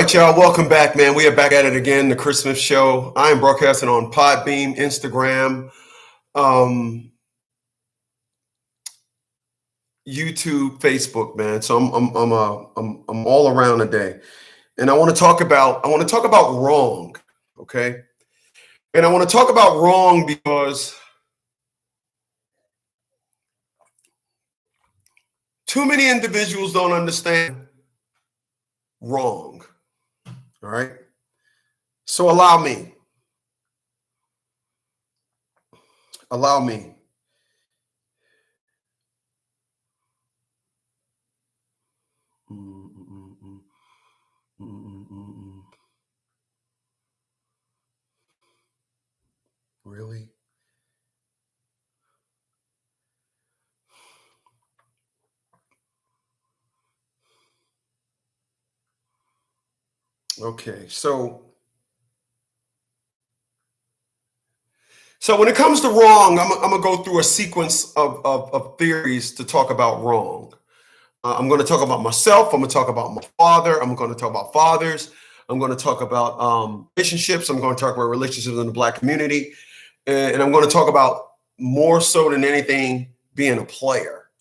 right, y'all. Welcome back, man. We are back at it again, the Christmas show. I am broadcasting on Podbeam, Instagram, YouTube, Facebook, man. So I'm all around today, and I want to talk about wrong, okay? And I want to talk about wrong because too many individuals don't understand wrong. All right. So allow me. Really? Okay. So when it comes to wrong, I'm gonna go through a sequence of theories to talk about wrong. I'm going to talk about myself. I'm going to talk about my father. I'm going to talk about fathers. I'm going to talk about relationships. I'm going to talk about relationships in the Black community. And I'm going to talk about, more so than anything, being a player.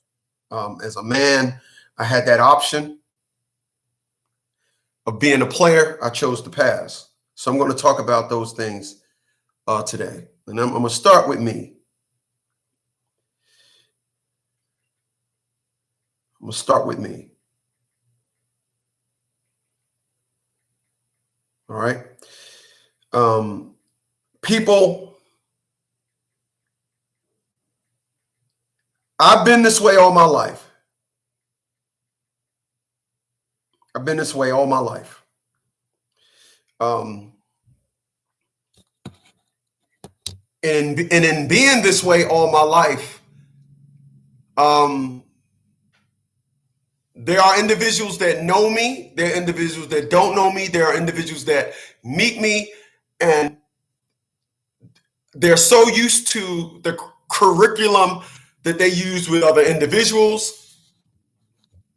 As a man, I had that option of being a player. I chose to pass. So I'm going to talk about those things today. And I'm going to start with me. All right. People, I've been this way all my life. And in being this way all my life, there are individuals that know me. There are individuals that don't know me. There are individuals that meet me, and they're so used to the curriculum that they use with other individuals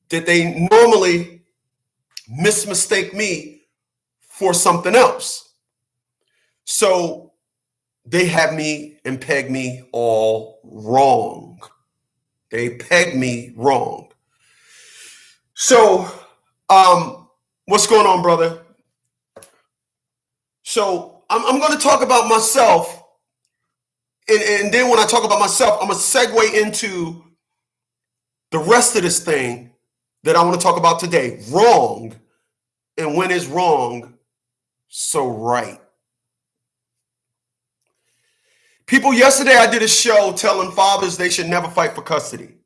that they normally mistake me for something else. So they have me and peg me all wrong. They peg me wrong. So, what's going on, brother? So I'm going to talk about myself. And then when I talk about myself, I'm going to segue into the rest of this thing that I want to talk about today. Wrong. And when is wrong so right? People, yesterday I did a show telling fathers they should never fight for custody.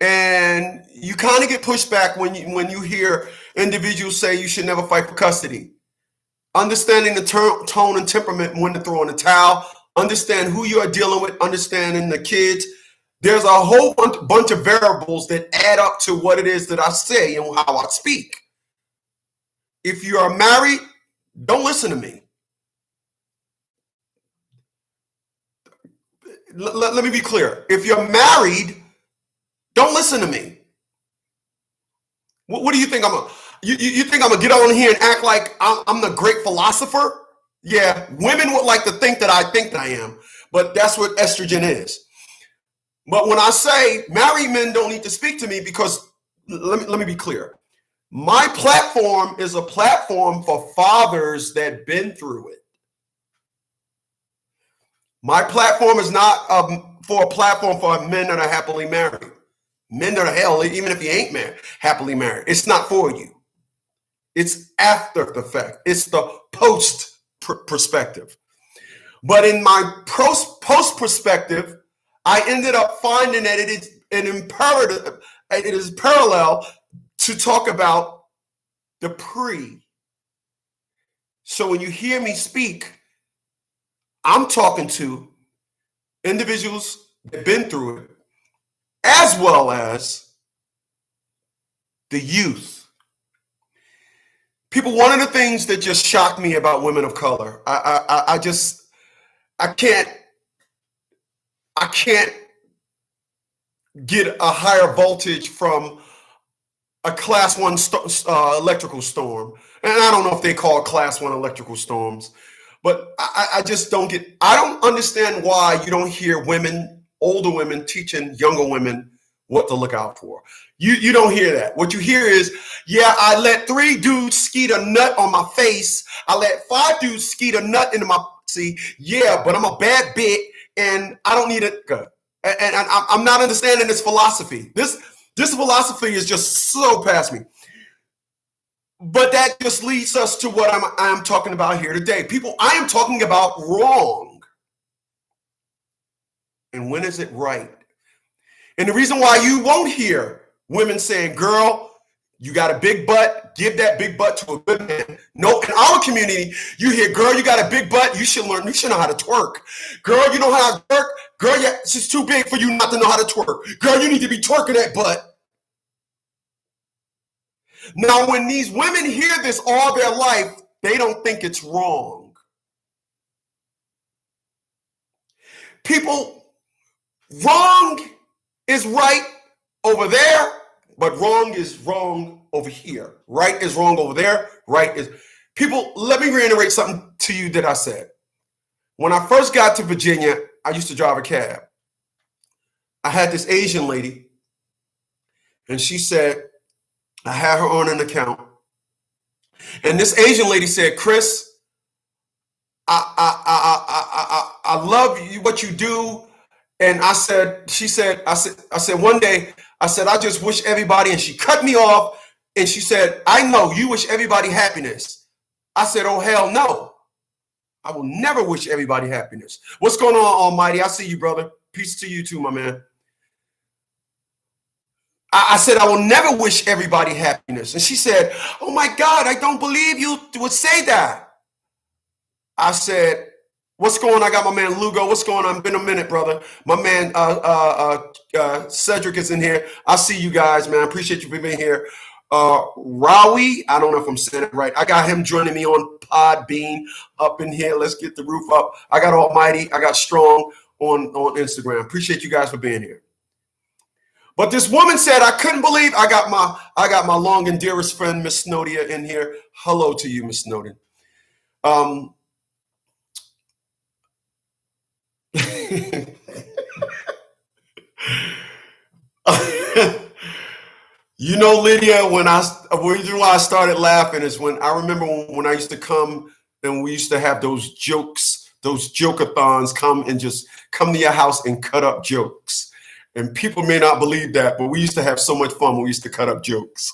And you kind of get pushback when you hear individuals say you should never fight for custody. Understanding the tone and temperament when to throw in the towel, understand who you are dealing with, understanding the kids. There's a whole bunch of variables that add up to what it is that I say and how I speak. If you are married, don't listen to me. Let me be clear. If you're married, don't listen to me. What do you think you think I'm gonna get on here and act like I'm the great philosopher? Yeah, women would like to think that I am, but that's what estrogen is. But when I say married men don't need to speak to me, because let me be clear. My platform is a platform for fathers that been through it. My platform is not for a platform for men that are happily married. Men that are hell, even if you ain't married, happily married. It's not for you. It's after the fact. It's the post perspective. But in my post perspective, I ended up finding that it is an imperative. It is parallel to talk about the pre. So when you hear me speak, I'm talking to individuals that have been through it, as well as the youth. People, one of the things that just shocked me about women of color, I can't get a higher voltage from a class 1 electrical storm. And I don't know if they call it class 1 electrical storms, but I just don't I don't understand why you don't hear women, older women, teaching younger women what to look out for. You don't hear that. What you hear is, yeah, I let 3 dudes skeet a nut on my face. I let 5 dudes skeet a nut into my, see, yeah, but I'm a bad bit and I don't need it. And I'm not understanding this philosophy. This philosophy is just so past me. But that just leads us to what I'm talking about here today. People, I am talking about wrong. And when is it right? And the reason why you won't hear women saying, girl, you got a big butt, give that big butt to a good man. No, in our community, you hear, girl, you got a big butt, you should learn, you should know how to twerk. Girl, you know how to twerk? Girl, yeah, it's just too big for you not to know how to twerk. Girl, you need to be twerking that butt. Now, when these women hear this all their life, they don't think it's wrong. People, wrong is right over there, but wrong is wrong over here. Right is wrong over there. Right is... People, let me reiterate something to you that I said. When I first got to Virginia, I used to drive a cab. I had this Asian lady, and she said, I had her on an account. And this Asian lady said, Chris, I love you, what you do. And I said, I said, one day, I said, I just wish everybody, and she cut me off. And she said, I know you wish everybody happiness. I said, oh, hell no. I will never wish everybody happiness. What's going on, Almighty? I see you, brother. Peace to you too, my man. I said, I will never wish everybody happiness. And she said, oh my God, I don't believe you would say that. I said, what's going on? I got my man Lugo. What's going on? Been a minute, brother. My man Cedric is in here. I see you guys, man. I appreciate you for being here. Rawi, I don't know if I'm saying it right. I got him joining me on Podbean up in here. Let's get the roof up. I got Almighty. I got Strong on Instagram. Appreciate you guys for being here. But this woman said, I couldn't believe I got my long and dearest friend, Miss Snodia, in here. Hello to you, Miss Snowden. You know, Lydia, the reason why I started laughing is when I remember when I used to come and we used to have those jokes, those joke-a-thons, come to your house and cut up jokes. And people may not believe that, but we used to have so much fun when we used to cut up jokes.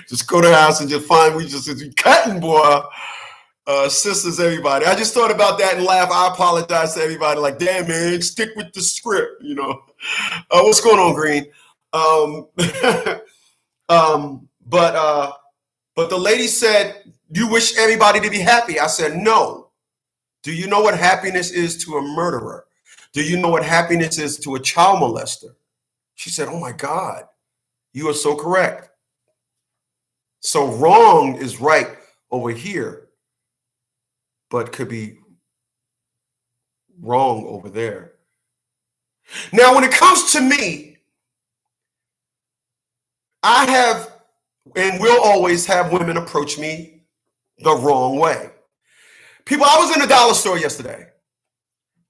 Just go to the house and just find we cutting, boy. Sisters, everybody. I just thought about that and laugh. I apologize to everybody. Like, damn, man, stick with the script, you know. What's going on, Green? But the lady said, you wish everybody to be happy. I said, no. Do you know what happiness is to a murderer? Do you know what happiness is to a child molester? She said, oh my God, you are so correct. So wrong is right over here, but could be wrong over there. Now, when it comes to me, I have and will always have women approach me the wrong way. People, I was in a dollar store yesterday.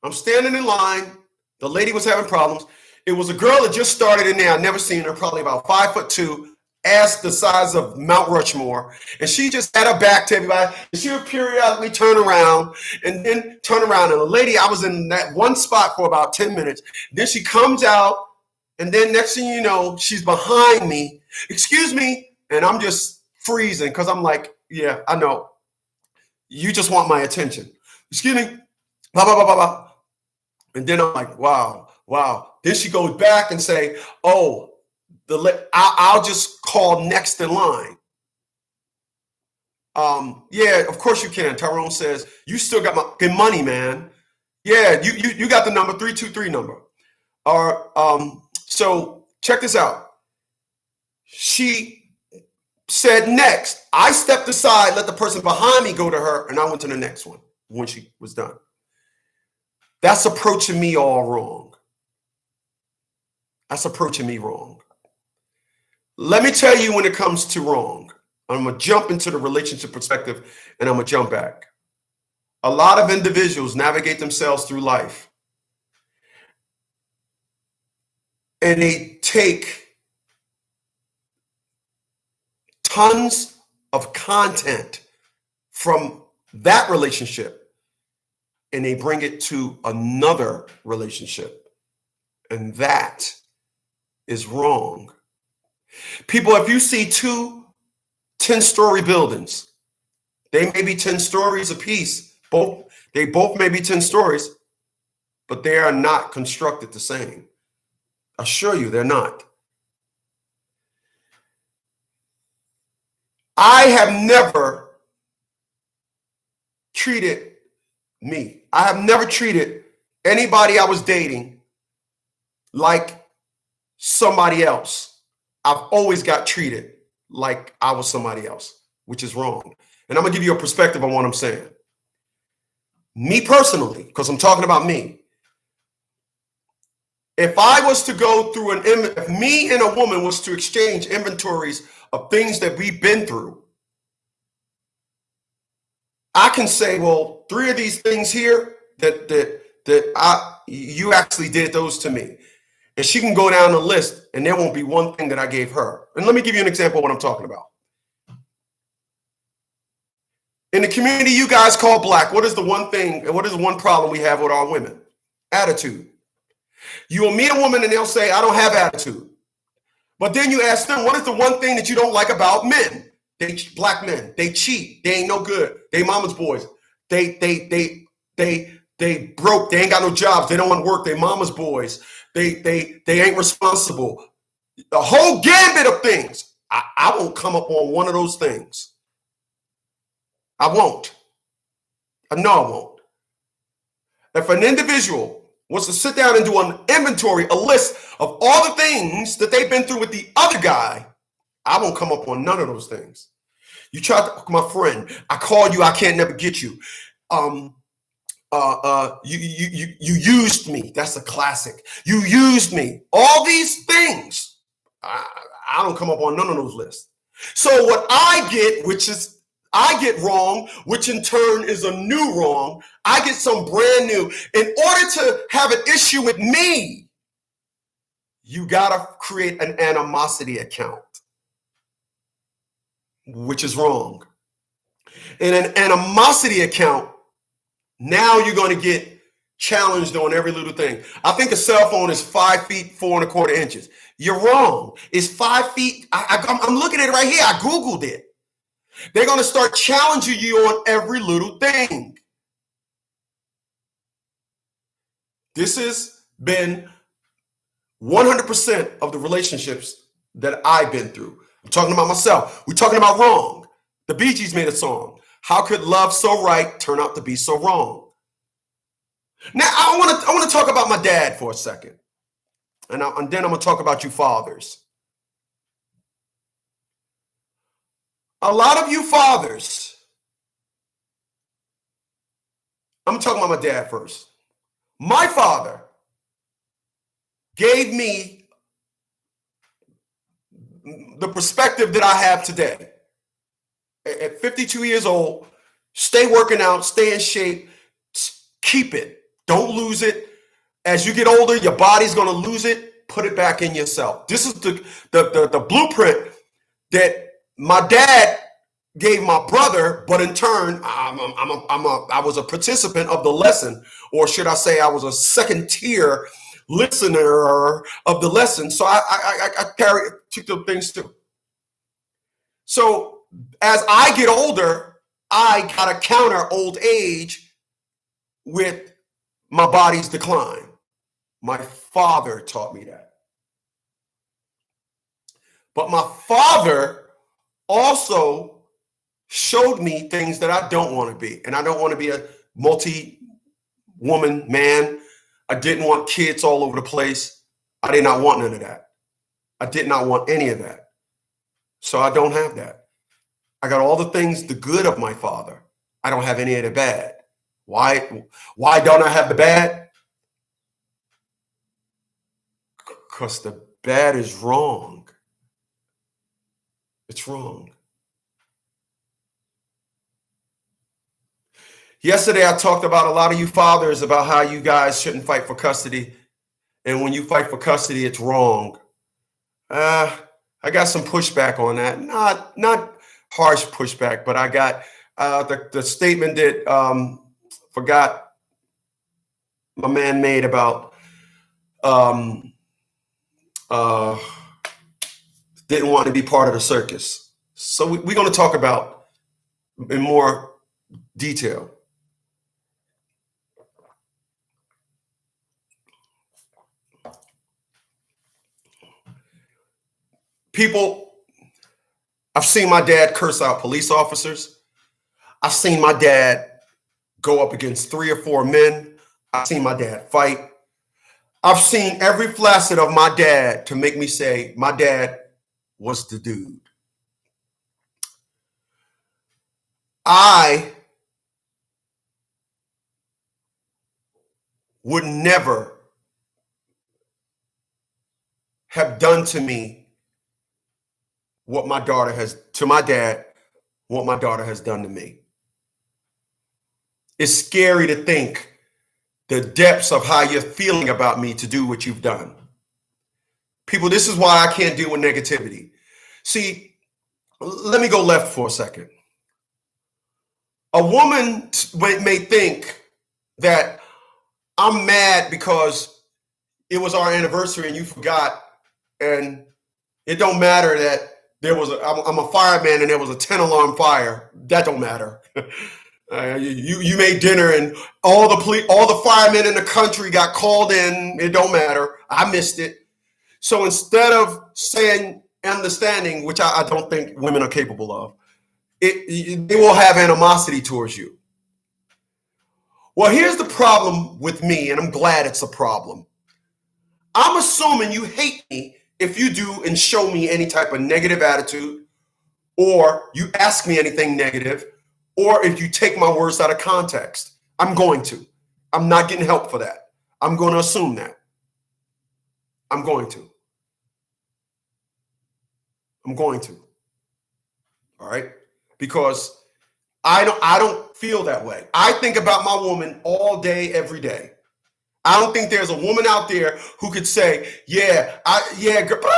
I'm standing in line. The lady was having problems. It was a girl that just started in there. I'd never seen her, probably about 5'2", ass the size of Mount Rushmore. And she just had her back to everybody. And she would periodically turn around and then turn around. And the lady, I was in that one spot for about 10 minutes. Then she comes out. And then next thing you know, she's behind me. Excuse me. And I'm just freezing because I'm like, yeah, I know. You just want my attention. Excuse me. Blah, blah, blah, blah, blah. And then I'm like, wow. Then she goes back and say, oh, I'll just call next in line. Yeah, of course you can. Tyrone says, you still got my money, man. Yeah, you got the number, 323 number. So check this out. She said next. I stepped aside, let the person behind me go to her, and I went to the next one when she was done. That's approaching me all wrong. That's approaching me wrong. Let me tell you when it comes to wrong. I'm going to jump into the relationship perspective and I'm going to jump back. A lot of individuals navigate themselves through life and they take tons of content from that relationship and they bring it to another relationship. And that is wrong. People, if you see two 10-story buildings, they may be 10 stories apiece. They both may be 10 stories, but they are not constructed the same. I assure you, they're not. I have never treated anybody I was dating like somebody else. I've always got treated like I was somebody else, which is wrong. And I'm gonna give you a perspective on what I'm saying. Me personally, because I'm talking about me. If I was to go through if me and a woman was to exchange inventories of things that we've been through, I can say, well, 3 of these things here you actually did those to me. And she can go down the list and there won't be one thing that I gave her. And let me give you an example of what I'm talking about. In the community you guys call Black, what is the one thing and what is the one problem we have with our women? Attitude. You will meet a woman and they'll say, I don't have attitude. But then you ask them, what is the one thing that you don't like about men? Black men. They cheat. They ain't no good. They mama's boys. They broke. They ain't got no jobs. They don't want to work. They mama's boys. They ain't responsible. The whole gambit of things. I won't come up on one of those things. I won't. I know I won't. If an individual wants to sit down and do an inventory, a list of all the things that they've been through with the other guy, I won't come up on none of those things. You tried to, my friend, I called you, I can't never get you. You used me. That's a classic. You used me. All these things, I don't come up on none of those lists. So what I get wrong, which in turn is a new wrong. I get some brand new. In order to have an issue with me, you gotta create an animosity account, which is wrong. In an animosity account, now you're going to get challenged on every little thing. I think a cell phone is 5 feet 4 1/4 inches. You're wrong. It's 5 feet. I'm looking at it right here. I Googled it. They're going to start challenging you on every little thing. This has been 100% of the relationships that I've been through. I'm talking about myself. We're talking about wrong. The Bee Gees made a song. How could love so right turn out to be so wrong? Now, I want to talk about my dad for a second. And then I'm going to talk about you fathers. A lot of you fathers, I'm talking about my dad first. My father gave me the perspective that I have today. At 52 years old, stay working out, stay in shape, keep it. Don't lose it. As you get older, your body's going to lose it. Put it back in yourself. This is the blueprint that my dad gave my brother, but in turn, I was a participant of the lesson, or should I say I was a second tier listener of the lesson. So I took the things too. So as I get older, I got to counter old age with my body's decline. My father taught me that. But my father also showed me things that I don't want to be. And I don't want to be a multi-woman man. I didn't want kids all over the place. I did not want none of that. I did not want any of that. So I don't have that. I got all the things, the good of my father. I don't have any of the bad. Why don't I have the bad? Because the bad is wrong. It's wrong. Yesterday, I talked about a lot of you fathers about how you guys shouldn't fight for custody. And when you fight for custody, it's wrong. I got some pushback on that. Not harsh pushback, but I got the statement that forgot my man made about didn't want to be part of the circus. So we're going to talk about in more detail. People, I've seen my dad curse out police officers. I've seen my dad go up against 3 or 4 men. I've seen my dad fight. I've seen every facet of my dad to make me say my dad was the dude. I would never have done to me what my daughter has, to my dad, what my daughter has done to me. It's scary to think the depths of how you're feeling about me to do what you've done. People, this is why I can't deal with negativity. See, let me go left for a second. A woman may think that I'm mad because it was our anniversary and you forgot, and it don't matter that I'm a fireman and there was a 10-alarm fire. That don't matter. You made dinner and all the firemen in the country got called in. It don't matter. I missed it. So instead of saying understanding, which I don't think women are capable of, they will have animosity towards you. Well, here's the problem with me, and I'm glad it's a problem. I'm assuming you hate me if you do and show me any type of negative attitude, or you ask me anything negative, or if you take my words out of context. I'm going to. I'm not getting help for that. I'm going to assume that. I'm going to. All right? Because I don't feel that way. I think about my woman all day, every day. I don't think there's a woman out there who could say, girl,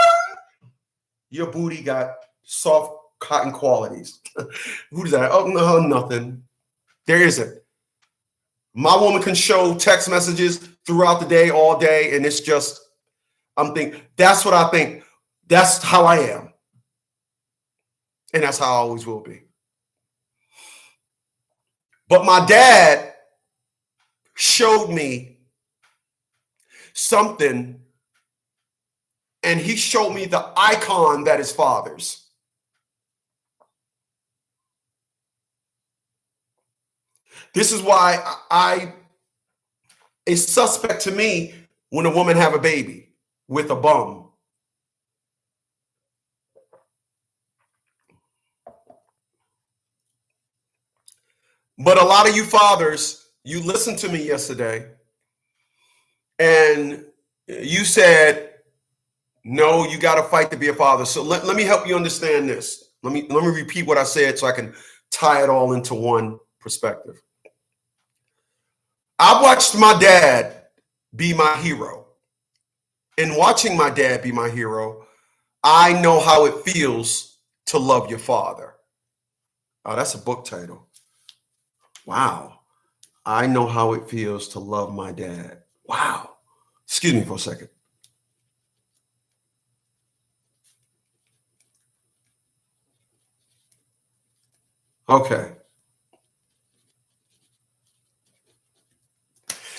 your booty got soft cotton qualities. Who does that? Oh, no, nothing. There isn't. My woman can show text messages throughout the day, all day, and it's just, that's what I think. That's how I am. And that's how I always will be. But my dad showed me something, and he showed me the icon that is fathers. This is why it's suspect to me when a woman have a baby with a bum. But a lot of you fathers, you listened to me yesterday and you said, no, you got to fight to be a father. So let me help you understand this. Let me repeat what I said so I can tie it all into one perspective. I watched my dad be my hero. In watching my dad be my hero, I know how it feels to love your father. Oh, that's a book title. Wow. I know how it feels to love my dad. Wow. Excuse me for a second. Okay.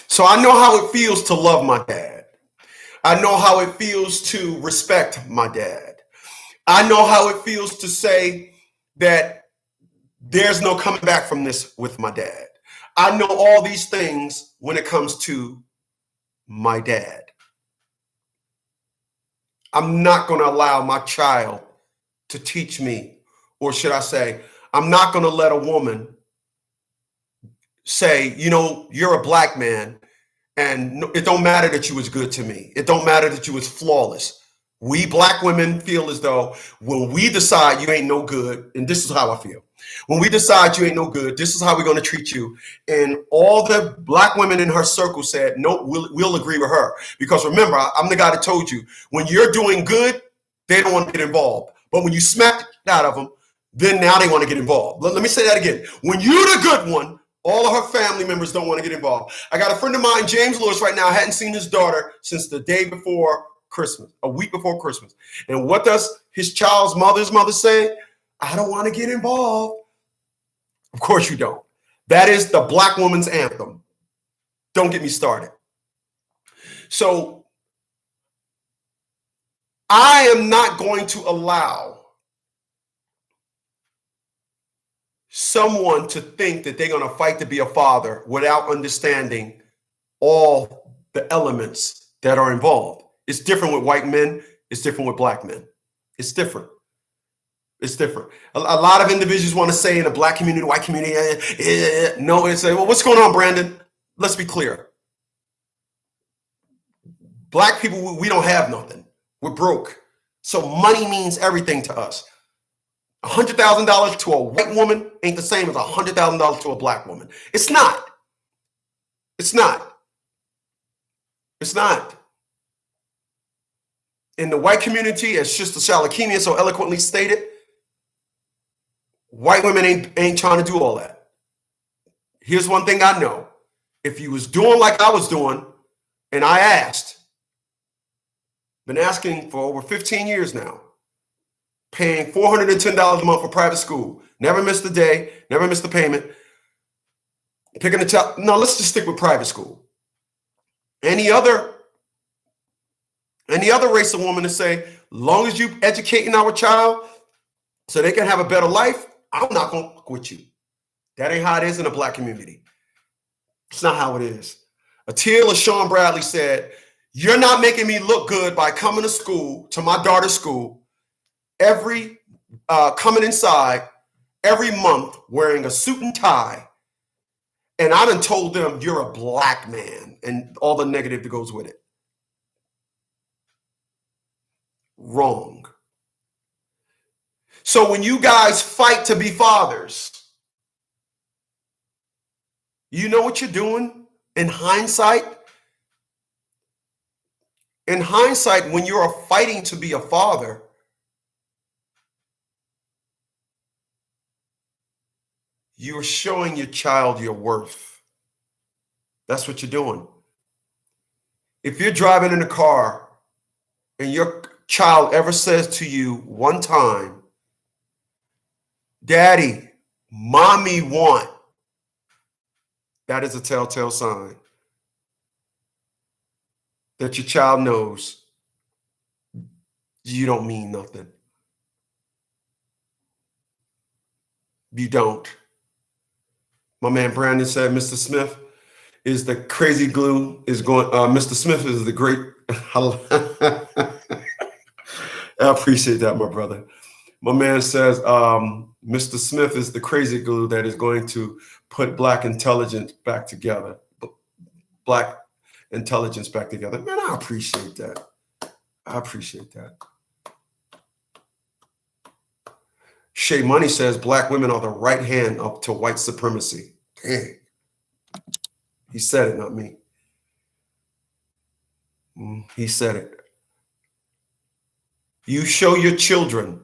So I know how it feels to love my dad. I know how it feels to respect my dad. I know how it feels to say that there's no coming back from this with my dad. I know all these things when it comes to my dad. I'm not going to allow my child to teach me, or should I say, I'm not going to let a woman say, you're a black man and it don't matter that you was good to me. It don't matter that you was flawless. We black women feel as though when we decide you ain't no good, and this is how I feel. When we decide you ain't no good, this is how we're going to treat you. And all the black women in her circle said, no, we'll agree with her. Because remember, I'm the guy that told you, when you're doing good, they don't want to get involved. But when you smack it out of them, then now they want to get involved. Let me say that again. When you're the good one, all of her family members don't want to get involved. I got a friend of mine, James Lewis, right now, hadn't seen his daughter since the day before Christmas, a week before Christmas. And what does his child's mother say? I don't want to get involved. Of course you don't. That is the black woman's anthem. Don't get me started. So I am not going to allow someone to think that they're going to fight to be a father without understanding all the elements that are involved. It's different with white men. It's different with black men. It's different. It's different. A lot of individuals want to say in the black community, white community, no, it's well, what's going on, Brandon? Let's be clear. Black people, we don't have nothing. We're broke. So money means everything to us. $100,000 to a white woman ain't the same as $100,000 to a black woman. It's not. It's not. It's not. In the white community, as Sister Shalakimia so eloquently stated, white women ain't trying to do all that. Here's one thing I know. If you was doing like I was doing, and I asked, been asking for over 15 years now, paying $410 a month for private school, never missed a day, never missed a payment, picking a child. No, let's just stick with private school. Any other race of woman to say, long as you educating our child so they can have a better life, I'm not going to quit you. That ain't how it is in the black community. It's not how it is. Atil or Sean Bradley said, you're not making me look good by coming to school, to my daughter's school, coming inside every month wearing a suit and tie. And I done told them you're a black man and all the negative that goes with it. Wrong. So when you guys fight to be fathers, you know what you're doing in hindsight? In hindsight, when you're fighting to be a father, you're showing your child your worth. That's what you're doing. If you're driving in a car and your child ever says to you one time, Daddy, Mommy want, that is a telltale sign that your child knows you don't mean nothing. You don't. My man Brandon said Mr. Smith is the crazy glue is going, Mr. Smith is the great. I appreciate that, my brother. My man says, Mr. Smith is the crazy glue that is going to put black intelligence back together. Black intelligence back together. Man, I appreciate that. I appreciate that. Shay Money says black women are the right hand up to white supremacy. Dang. He said it, not me. He said it. You show your children.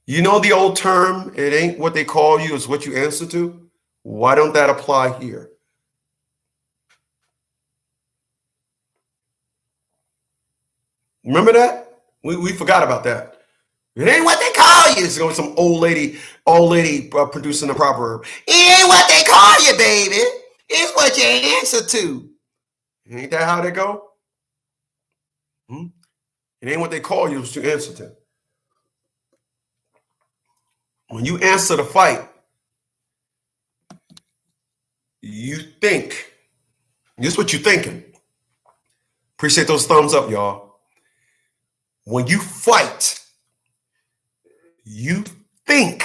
You know the old term, it ain't what they call you, it's what you answer to? Why don't that apply here? Remember that? We forgot about that. It ain't what they call you. It's going some old lady producing a proverb. It ain't what they call you, baby. It's what you answer to. Ain't that how they go? It ain't what they call you, it's what you answer to. When you answer the fight, you think. This is what you're thinking. Appreciate those thumbs up, y'all. When you fight, you think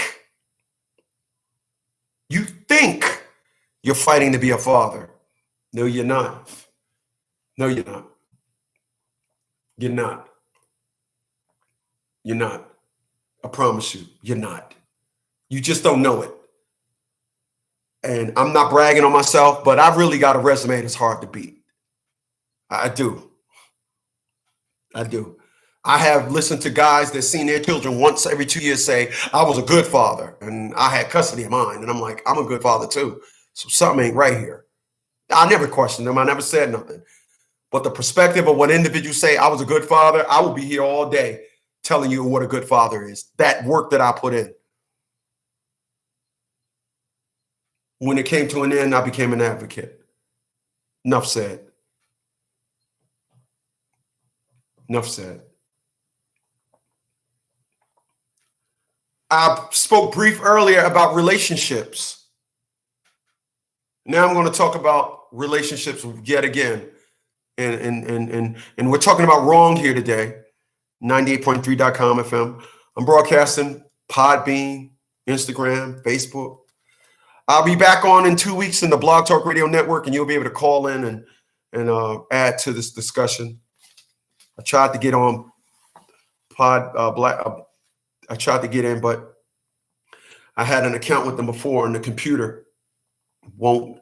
you're fighting to be a father. No, you're not. No, you're not. You're not. You're not. I promise you, you're not. You just don't know it. And I'm not bragging on myself, but I've really got a resume that's hard to beat. I do. I do. I have listened to guys that seen their children once every 2 years say, I was a good father and I had custody of mine. And I'm like, I'm a good father too. So something ain't right here. I never questioned them. I never said nothing. But the perspective of what individuals say, I was a good father, I will be here all day telling you what a good father is. That work that I put in. When it came to an end, I became an advocate. Enough said. Enough said. I spoke brief earlier about relationships. Now I'm going to talk about relationships yet again. And we're talking about wrong here today. 98.3.com FM. I'm broadcasting Podbean, Instagram, Facebook. I'll be back on in 2 weeks in the Blog Talk Radio Network, and you'll be able to call in and add to this discussion. I tried to get on I tried to get in, but I had an account with them before, and the computer won't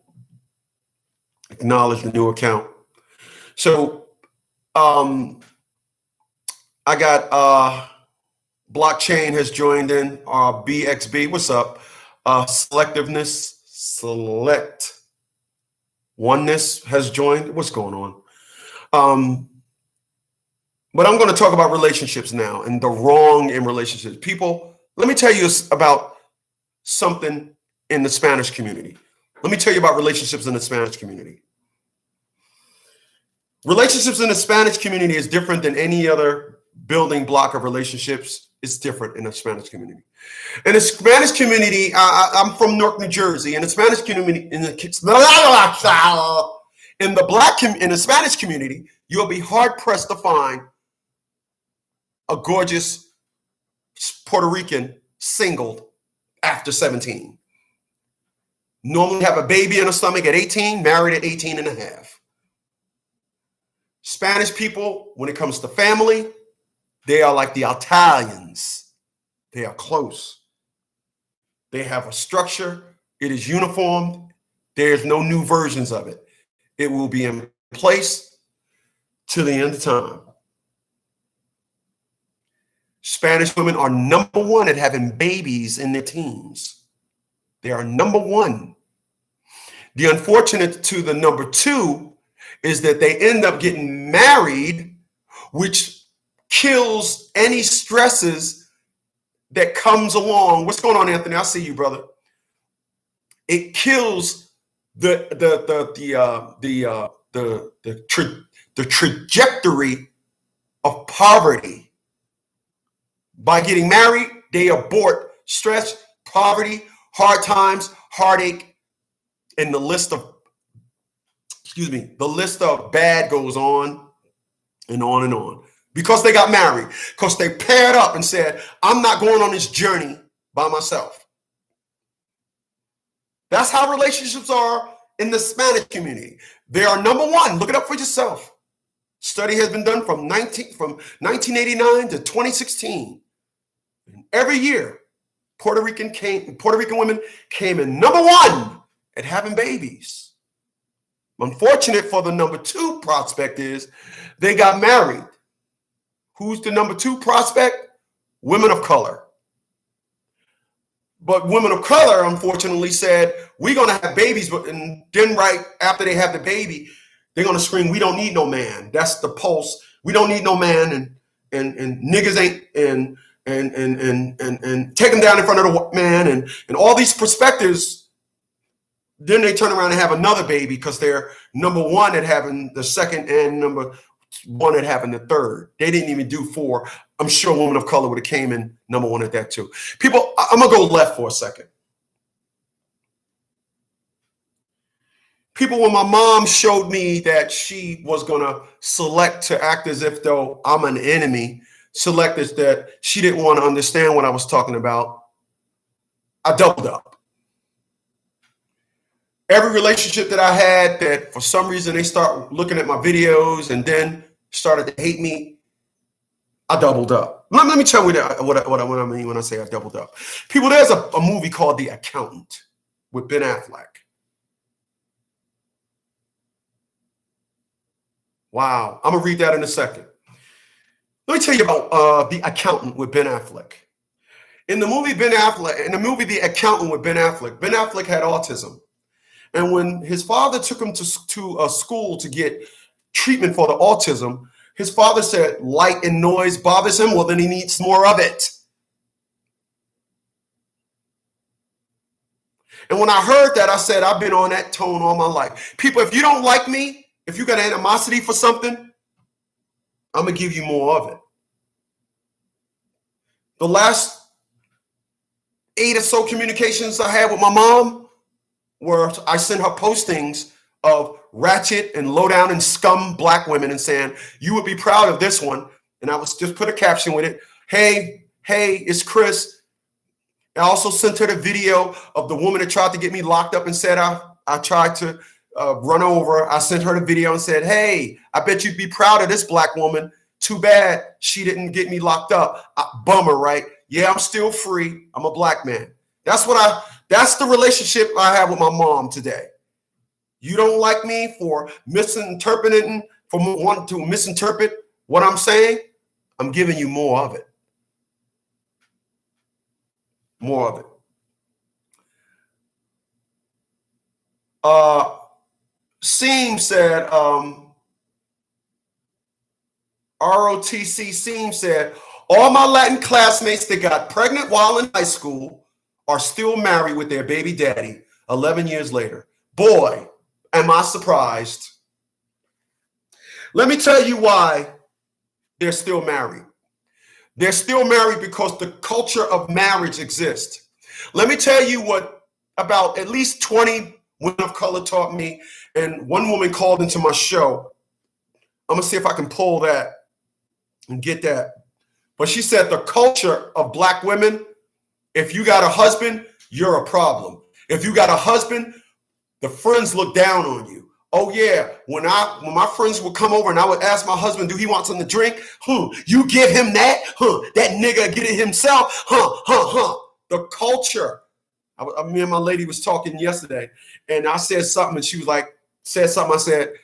acknowledge the new account. So I got blockchain has joined in. BXB, what's up? Selectiveness, select oneness has joined. What's going on? But I'm going to talk about relationships now and the wrong in relationships. People, let me tell you about something in the Spanish community. Let me tell you about relationships in the Spanish community. Relationships in the Spanish community is different than any other building block of relationships. It's different in the Spanish community. In the Spanish community, I'm from Newark, New Jersey. In the Spanish community, in the Spanish community, you'll be hard pressed to find a gorgeous Puerto Rican singled after 17. Normally have a baby in her stomach at 18, married at 18 and a half. Spanish people, when it comes to family, they are like the Italians. They are close. They have a structure. It is uniformed. There's no new versions of it. It will be in place to the end of time. Spanish women are number one at having babies in their teens. They are number one. The unfortunate to the number two is that they end up getting married, which kills any stresses that comes along. What's going on, Anthony? I see you, brother. It kills the trajectory of poverty. By getting married, they abort stress, poverty, hard times, heartache, and the list of bad goes on and on and on. Because they got married, because they paired up and said, I'm not going on this journey by myself. That's how relationships are in the Spanish community. They are number one. Look it up for yourself. Study has been done from 1989 to 2016. And every year, Puerto Rican women came in number one at having babies. Unfortunate for the number two prospect is they got married. Who's the number two prospect? Women of color. But women of color, unfortunately, said, we're going to have babies, but and then right after they have the baby, they're going to scream, we don't need no man. That's the pulse. We don't need no man, and niggas ain't, and take them down in front of the man, and all these perspectives. Then they turn around and have another baby because they're number one at having the second and number one at having the third. They didn't even do four. I'm sure women of color would have came in number one at that too. People, I'm going to go left for a second. People, when my mom showed me that she was going to select to act as if though I'm an enemy, select as that she didn't want to understand what I was talking about, I doubled up. Every relationship that I had that for some reason they start looking at my videos and then started to hate me, I doubled up. Let me tell you what I mean when I say I doubled up. People, there's a movie called The Accountant with Ben Affleck. Wow. I'm going to read that in a second. Let me tell you about The Accountant with Ben Affleck. In the movie The Accountant with Ben Affleck had autism. And when his father took him to a school to get treatment for the autism, his father said, light and noise bothers him. Well, then he needs more of it. And when I heard that, I said, I've been on that tone all my life. People, if you don't like me, if you got animosity for something, I'm going to give you more of it. The last 8 or so communications I had with my mom where I sent her postings of ratchet and low down and scum black women and saying, you would be proud of this one. And I was just put a caption with it. Hey, it's Chris. I also sent her the video of the woman that tried to get me locked up and said I tried to run over. I sent her the video and said, hey, I bet you'd be proud of this black woman. Too bad she didn't get me locked up. Bummer, right? Yeah, I'm still free. I'm a black man. That's the relationship I have with my mom today. You don't like me for misinterpreting, for wanting to misinterpret what I'm saying? I'm giving you more of it. More of it. Seam said, ROTC Seam said, all my Latin classmates that got pregnant while in high school are still married with their baby daddy 11 years later. Boy, am I surprised. Let me tell you why they're still married. They're still married because the culture of marriage exists. Let me tell you what about at least 20 women of color taught me, and one woman called into my show. I'm going to see if I can pull that and get that. But she said the culture of black women, if you got a husband, you're a problem. If you got a husband, the friends look down on you. Oh yeah, when my friends would come over and I would ask my husband, do he want something to drink? You give him that? That nigga get it himself? The culture. Me and my lady was talking yesterday, and I said something, and she was like, said something. I said,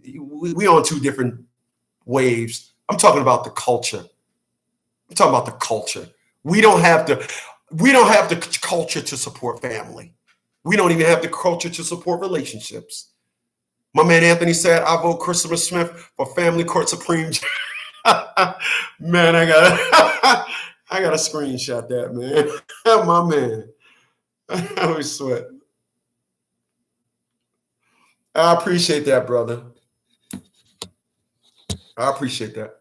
we on 2 different waves. I'm talking about the culture. I'm talking about the culture. We don't have the culture to support family. We don't even have the culture to support relationships. My man Anthony said, I vote Christopher Smith for Family Court Supreme. Man, I gotta screenshot that, man. My man. I always sweat. I appreciate that, brother. I appreciate that.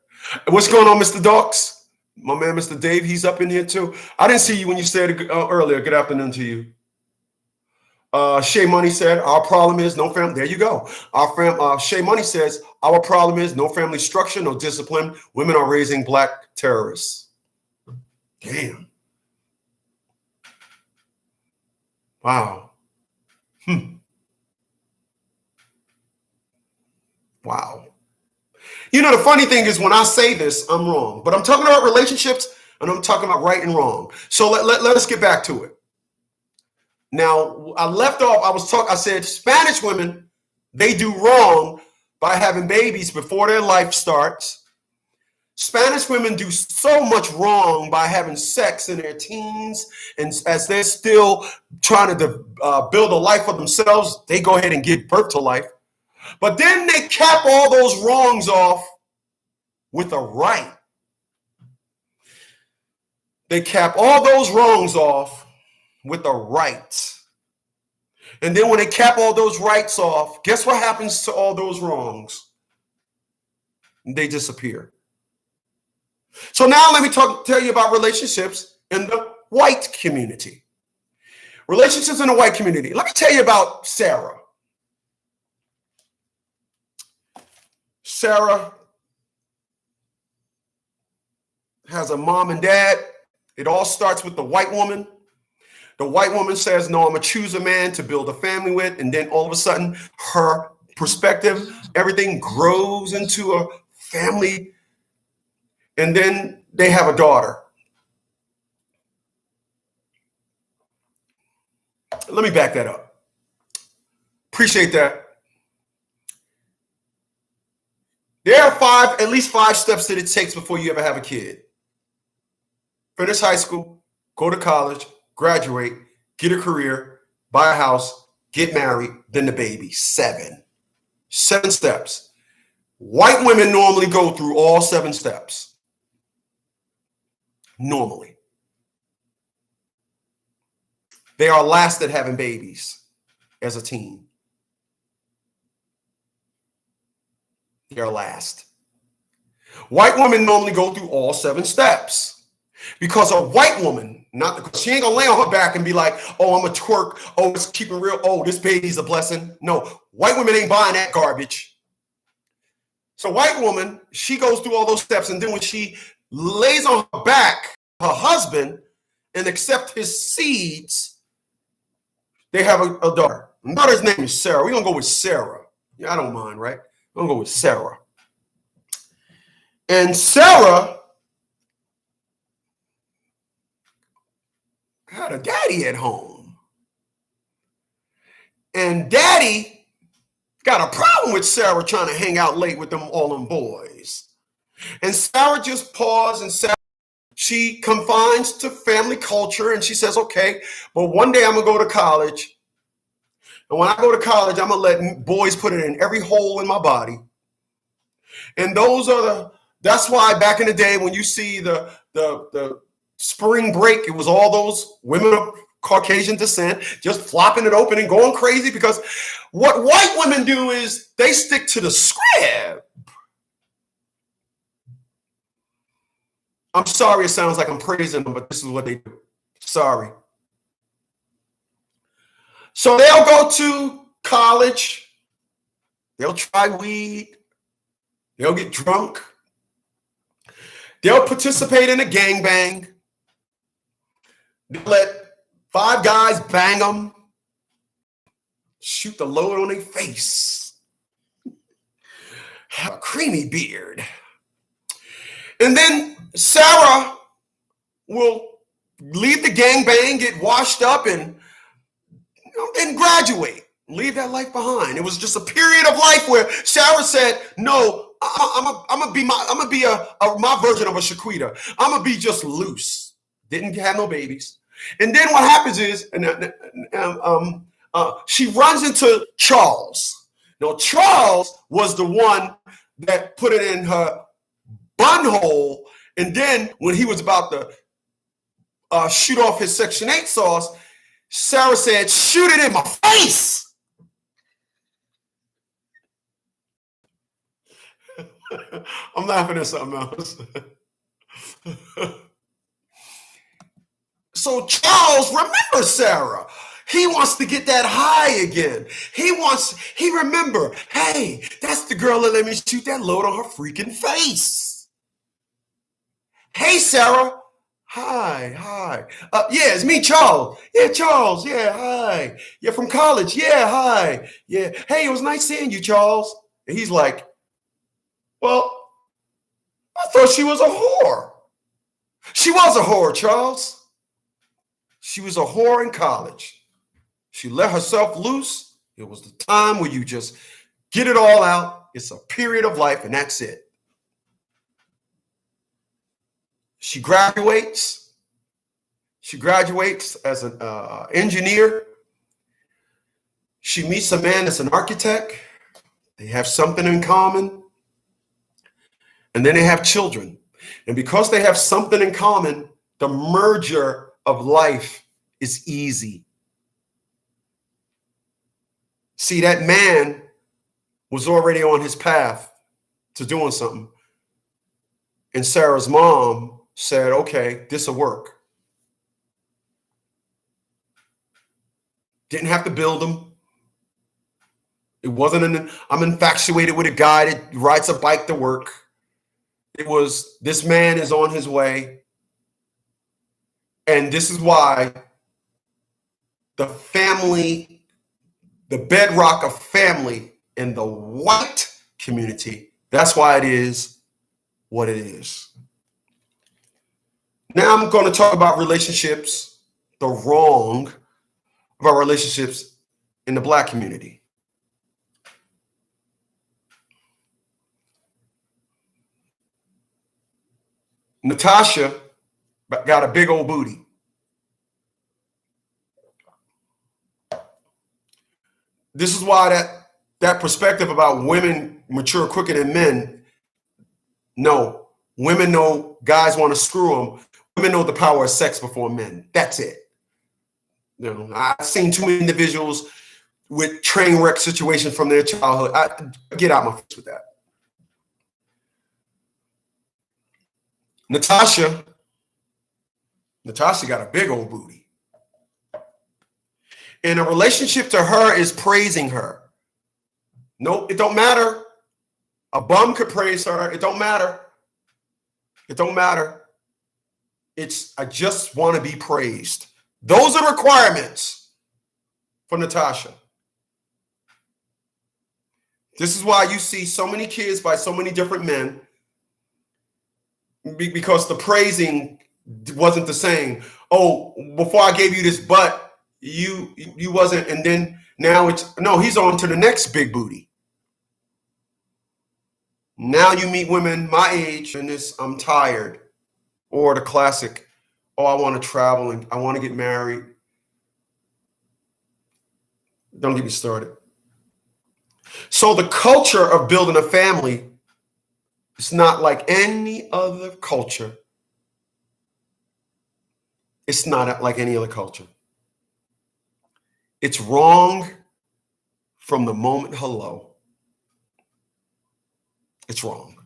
What's going on, Mr. Dawks? My man, Mr. Dave, he's up in here too. I didn't see you when you said it earlier. Good afternoon to you. Shay Money said, our problem is no family. There you go. Shay Money says, our problem is no family structure, no discipline. Women are raising black terrorists. Damn. Wow. Wow. You know, the funny thing is when I say this, I'm wrong. But I'm talking about relationships and I'm talking about right and wrong. So let us get back to it. Now, I left off, I said Spanish women, they do wrong by having babies before their life starts. Spanish women do so much wrong by having sex in their teens, and as they're still trying to build a life for themselves, they go ahead and give birth to life. But then they cap all those wrongs off with a right. They cap all those wrongs off with a right. And then when they cap all those rights off, guess what happens to all those wrongs? They disappear. So now let me tell you about relationships in the white community. Relationships in the white community. Let me tell you about Sarah. Sarah has a mom and dad. It all starts with the white woman. The white woman says, no, I'm going to choose a man to build a family with. And then all of a sudden, her perspective, everything grows into a family. And then they have a daughter. Let me back that up. Appreciate that. There are at least five steps that it takes before you ever have a kid. Finish high school, go to college, graduate, get a career, buy a house, get married, then the baby. 7 steps. White women normally go through all 7 steps. Normally. They are last at having babies as a teen. They are last. White women normally go through all 7 steps because a white woman, she ain't gonna lay on her back and be like, oh, I'm a twerk. Oh, it's keeping real. Oh, this baby's a blessing. No, white women ain't buying that garbage. So white woman, she goes through all those steps. And then when she lays on her back, her husband, and accept his seeds, they have a daughter. The daughter's name is Sarah. We're gonna go with Sarah. Yeah, I don't mind, right? I'm gonna go with Sarah. And Sarah had a daddy at home. And daddy got a problem with Sarah trying to hang out late with all them boys. And Sarah just paused and said, she confines to family culture and she says, okay, but one day I'm gonna go to college. And when I go to college, I'm gonna let boys put it in every hole in my body. And that's why back in the day when you see the spring break, it was all those women of Caucasian descent just flopping it open and going crazy, because what white women do is they stick to the script. I'm sorry, it sounds like I'm praising them, but this is what they do. Sorry. So they'll go to college, they'll try weed, they'll get drunk, they'll participate in a gangbang, they'll let 5 guys bang them, shoot the load on their face, have a creamy beard. And then Sarah will leave the gangbang, get washed up, and graduate, leave that life behind. It was just a period of life where Sarah said, "No, I'm gonna be my version of a Shaquita. I'm gonna be just loose. Didn't have no babies." And then what happens is, she runs into Charles. Now, Charles was the one that put it in her bunhole, and then when he was about to shoot off his Section 8 sauce, Sarah said, "Shoot it in my face." I'm laughing at something else. So Charles remembers Sarah. He wants to get that high again. He remember, hey, that's the girl that let me shoot that load on her freaking face. Hey, Sarah. Hi. Yeah, it's me, Charles. Yeah, Charles. Yeah, hi. You're from college. Yeah, hi. Yeah. Hey, it was nice seeing you, Charles. And he's like, well, I thought she was a whore. She was a whore, Charles. She was a whore in college. She let herself loose. It was the time where you just get it all out. It's a period of life, and that's it. She graduates. She graduates as an engineer. She meets a man that's an architect. They have something in common. And then they have children. And because they have something in common, the merger of life is easy. See, that man was already on his path to doing something. And Sarah's mom said, okay, this will work. Didn't have to build him. It wasn't I'm infatuated with a guy that rides a bike to work. It was, this man is on his way. And this is why the family, the bedrock of family in the white community, that's why it is what it is. Now I'm going to talk about relationships, the wrong of our relationships in the Black community. Natasha got a big old booty. This is why that perspective about women mature quicker than men. No, women know guys want to screw them. Women know the power of sex before men. That's it. You know, I've seen too many individuals with train wreck situations from their childhood. Get out my face with that. Natasha got a big old booty. And a relationship to her is praising her. Nope, it don't matter. A bum could praise her. It don't matter. It don't matter. It's, I just want to be praised. Those are requirements for Natasha. This is why you see so many kids by so many different men, because the praising wasn't the same. Oh, before I gave you this butt, you wasn't, and then now it's, no, he's on to the next big booty. Now you meet women my age and this, I'm tired, or the classic, oh, I want to travel and I want to get married. Don't get me started. So the culture of building a family is not like any other culture. It's not like any other culture. It's wrong from the moment hello. It's wrong.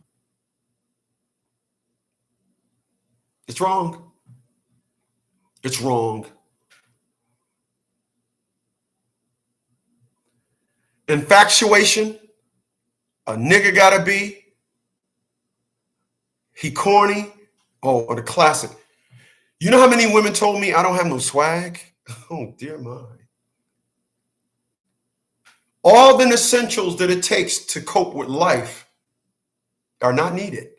It's wrong. It's wrong. Infatuation, a nigga gotta be, he corny, oh, or the classic. You know how many women told me I don't have no swag? Oh, dear my. All the essentials that it takes to cope with life are not needed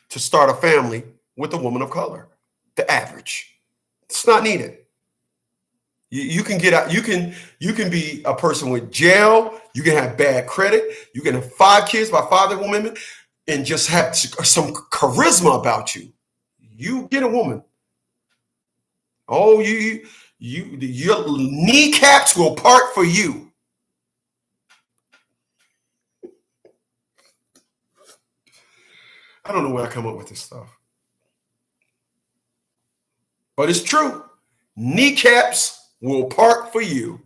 to start a family with a woman of color, the average. It's not needed. You can get out, you can be a person with jail, you can have bad credit, you can have 5 kids by 5 women and just have some charisma about you. You get a woman. Oh, your kneecaps will part for you. I don't know where I come up with this stuff. But it's true. Kneecaps will part for you.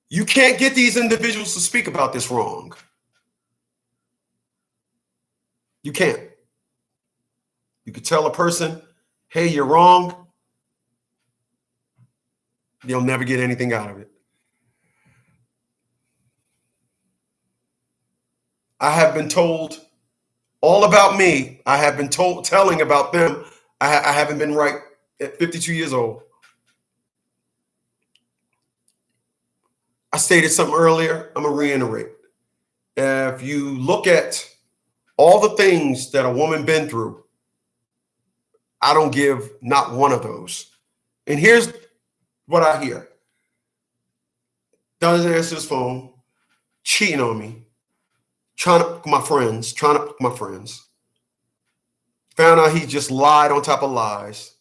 You can't get these individuals to speak about this wrong. You can't. You could tell a person, hey, you're wrong. You'll never get anything out of it. I have been told all about me. I have been telling about them. I haven't been right at 52 years old. I stated something earlier. I'm going to reiterate. If you look at all the things that a woman been through, I don't give not one of those. And here's what I hear. Doesn't answer his phone, cheating on me, trying to fuck my friends. Found out he just lied on top of lies.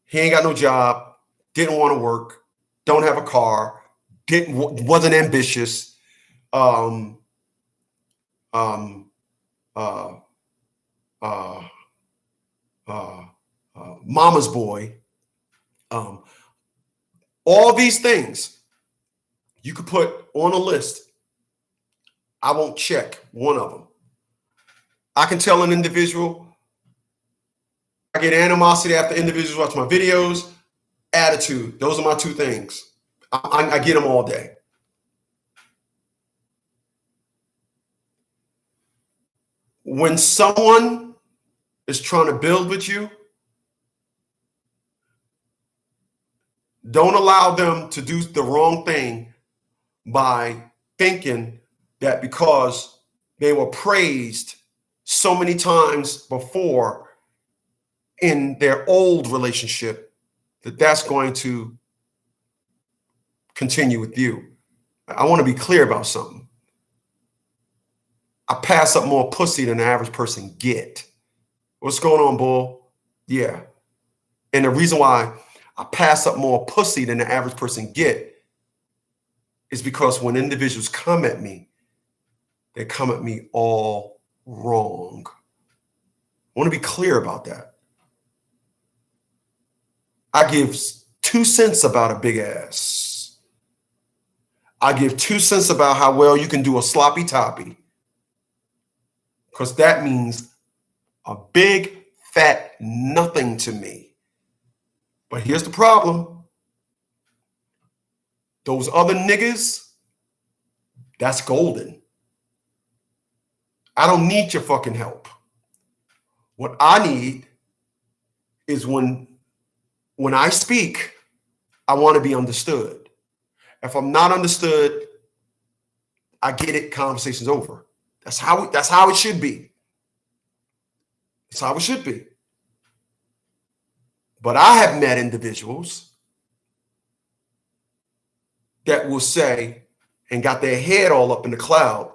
He ain't got no job, didn't want to work, don't have a car, wasn't ambitious. Mama's boy. All these things you could put on a list. I won't check one of them. I can tell an individual, I get animosity after individuals watch my videos, attitude. Those are my 2 things. I get them all day. When someone is trying to build with you, don't allow them to do the wrong thing by thinking, that because they were praised so many times before in their old relationship, that's going to continue with you. I want to be clear about something. I pass up more pussy than the average person get. What's going on, bull? Yeah. And the reason why I pass up more pussy than the average person get is because when individuals come at me, they come at me all wrong. I want to be clear about that. I give 2 cents about a big ass. I give 2 cents about how well you can do a sloppy toppy, because that means a big fat nothing to me. But here's the problem. Those other niggas, that's golden. I don't need your fucking help. What I need is when I speak, I want to be understood. If I'm not understood, I get it, conversation's over. That's how it should be. That's how it should be. But I have met individuals that will say, and got their head all up in the cloud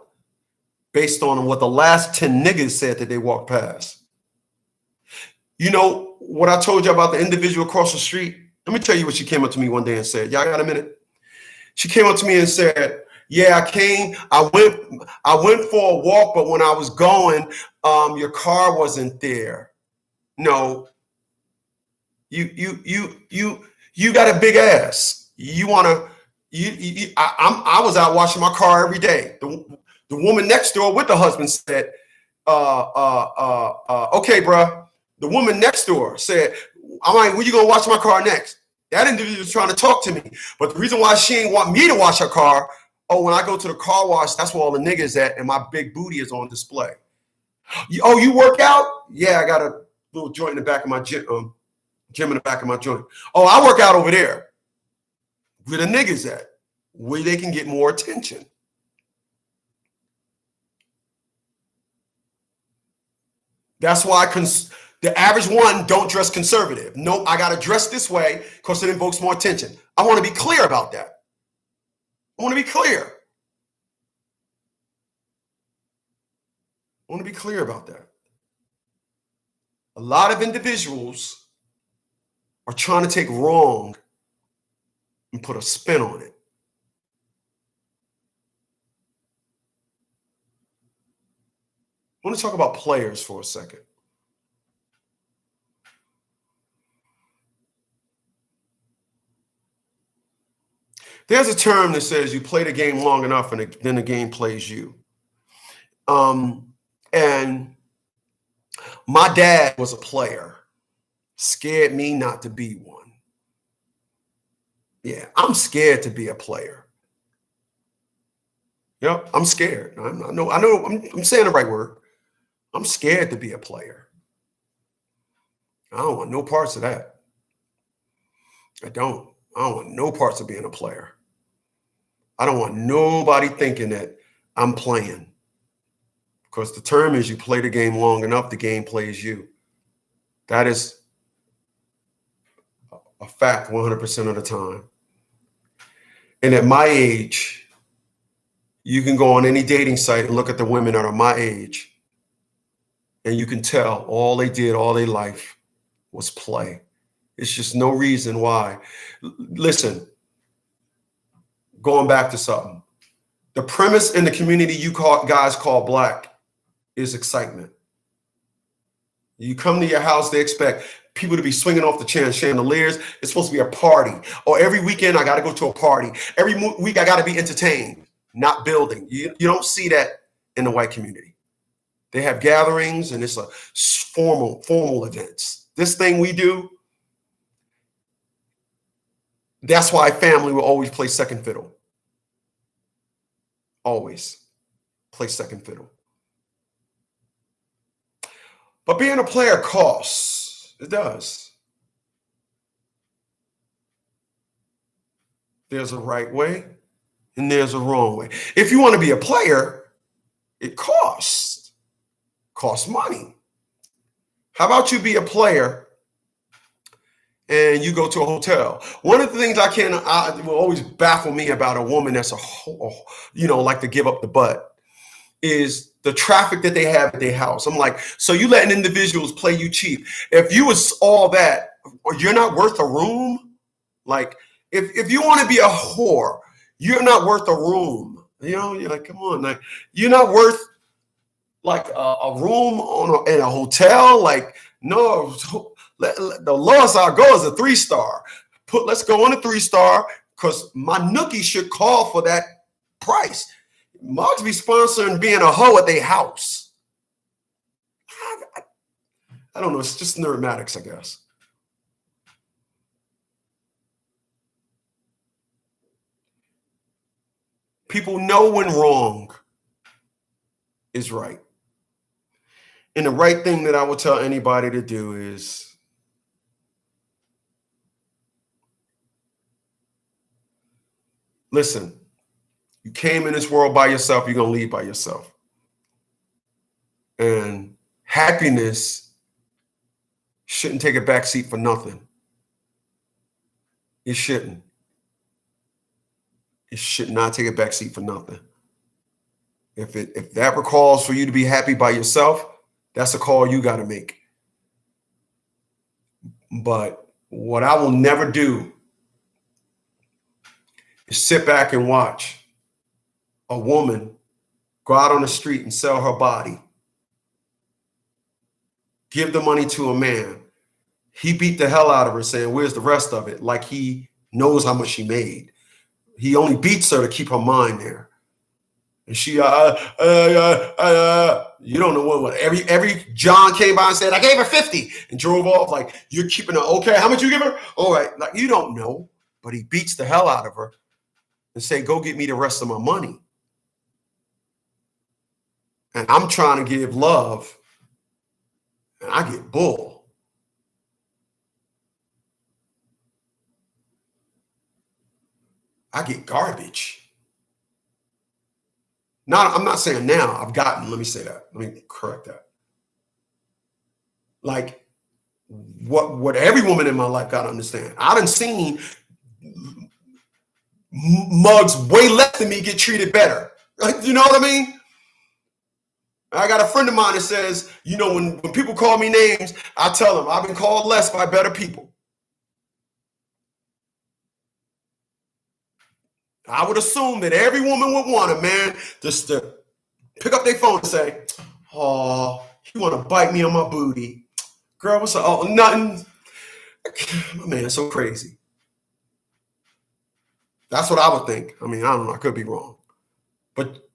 based on what the last 10 niggas said that they walked past. You know what I told you about the individual across the street? Let me tell you what she came up to me one day and said. Y'all got a minute? She came up to me and said, yeah, I went for a walk, but when I was going, your car wasn't there. No, you got a big ass. I was out washing my car every day. The woman next door with the husband said, okay, bro. The woman next door said, all right, when you gonna wash my car next? That individual was trying to talk to me. But the reason why she ain't want me to wash her car, when I go to the car wash, that's where all the niggas at, and my big booty is on display. You work out? Yeah, I got a little joint in the back of my gym in the back of my joint. Oh, I work out over there. Where the niggas at? Where they can get more attention. That's why the average one don't dress conservative. Nope, I got to dress this way because it invokes more attention. I want to be clear about that. I want to be clear. I want to be clear about that. A lot of individuals are trying to take wrong and put a spin on it. I want to talk about players for a second. There's a term that says you play the game long enough and then the game plays you. And my dad was a player, scared me not to be one. Yeah, I'm scared to be a player. Yep, I'm scared. I know. I'm saying the right word. I'm scared to be a player. I don't want no parts of that. I don't want no parts of being a player. I don't want nobody thinking that I'm playing. Because the term is you play the game long enough, the game plays you. That is a fact 100% of the time. And at my age, you can go on any dating site and look at the women that are my age, and you can tell all they did all their life was play. It's just no reason why. Listen, going back to something. The premise in the community you guys call Black is excitement. You come to your house, they expect people to be swinging off the chandeliers. It's supposed to be a party. Or every weekend, I got to go to a party. Every week, I got to be entertained, not building. You don't see that in the white community. They have gatherings, and it's a formal events. This thing we do, that's why family will always play second fiddle. Always play second fiddle. But being a player costs. It does. There's a right way and there's a wrong way. If you want to be a player, it costs money. How about you be a player and you go to a hotel? One of the things will always baffle me about a woman that's like to give up the butt is the traffic that they have at their house. I'm like, so you letting individuals play you cheap. If you was all that, or you're not worth a room. Like if you want to be a whore, you're not worth a room. You're like, come on, like you're not worth like a room in a hotel. Like, no, the lowest I'll go is a 3-star. Let's go on a 3-star because my nookie should call for that price. Mugs be sponsoring being a hoe at their house. I don't know. It's just neurotics, I guess. People know when wrong is right. And the right thing that I would tell anybody to do is listen, you came in this world by yourself, you're going to leave by yourself. And happiness shouldn't take a backseat for nothing. It shouldn't. It should not take a backseat for nothing. If that recalls for you to be happy by yourself, that's a call you got to make. But what I will never do is sit back and watch a woman go out on the street and sell her body, give the money to a man. He beat the hell out of her saying, where's the rest of it? Like he knows how much she made. He only beats her to keep her mind there. And she, you don't know what every John came by and said, I gave her 50 and drove off. Like, you're keeping her. Okay. How much you give her? All right. Like, you don't know, but he beats the hell out of her and say, go get me the rest of my money. And I'm trying to give love and I get bull. I get garbage. Now, I'm not saying now I've gotten, let me say that. Let me correct that. Like what every woman in my life got to understand. I done seen mugs way less than me get treated better. Like, you know what I mean? I got a friend of mine that says, when people call me names, I tell them I've been called less by better people. I would assume that every woman would want a man just to pick up their phone and say, oh, you want to bite me on my booty. Girl, what's up? Oh, nothing. My man's so crazy. That's what I would think. I mean, I don't know. I could be wrong. But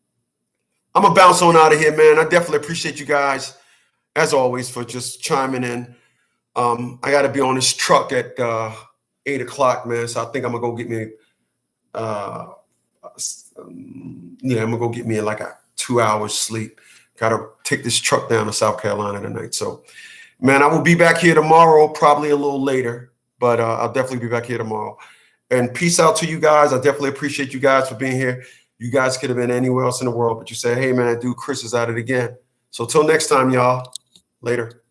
I'm going to bounce on out of here, man. I definitely appreciate you guys, as always, for just chiming in. I got to be on this truck at 8 o'clock, man. So I think I'm going to go get me I'm gonna go get me like a 2 hours sleep. Gotta take this truck down to South Carolina tonight. So, man, I will be back here tomorrow, probably a little later, but I'll definitely be back here tomorrow. And peace out to you guys. I definitely appreciate you guys for being here. You guys could have been anywhere else in the world, but you said, hey, man, dude, Chris is at it again. So till next time, y'all. Later.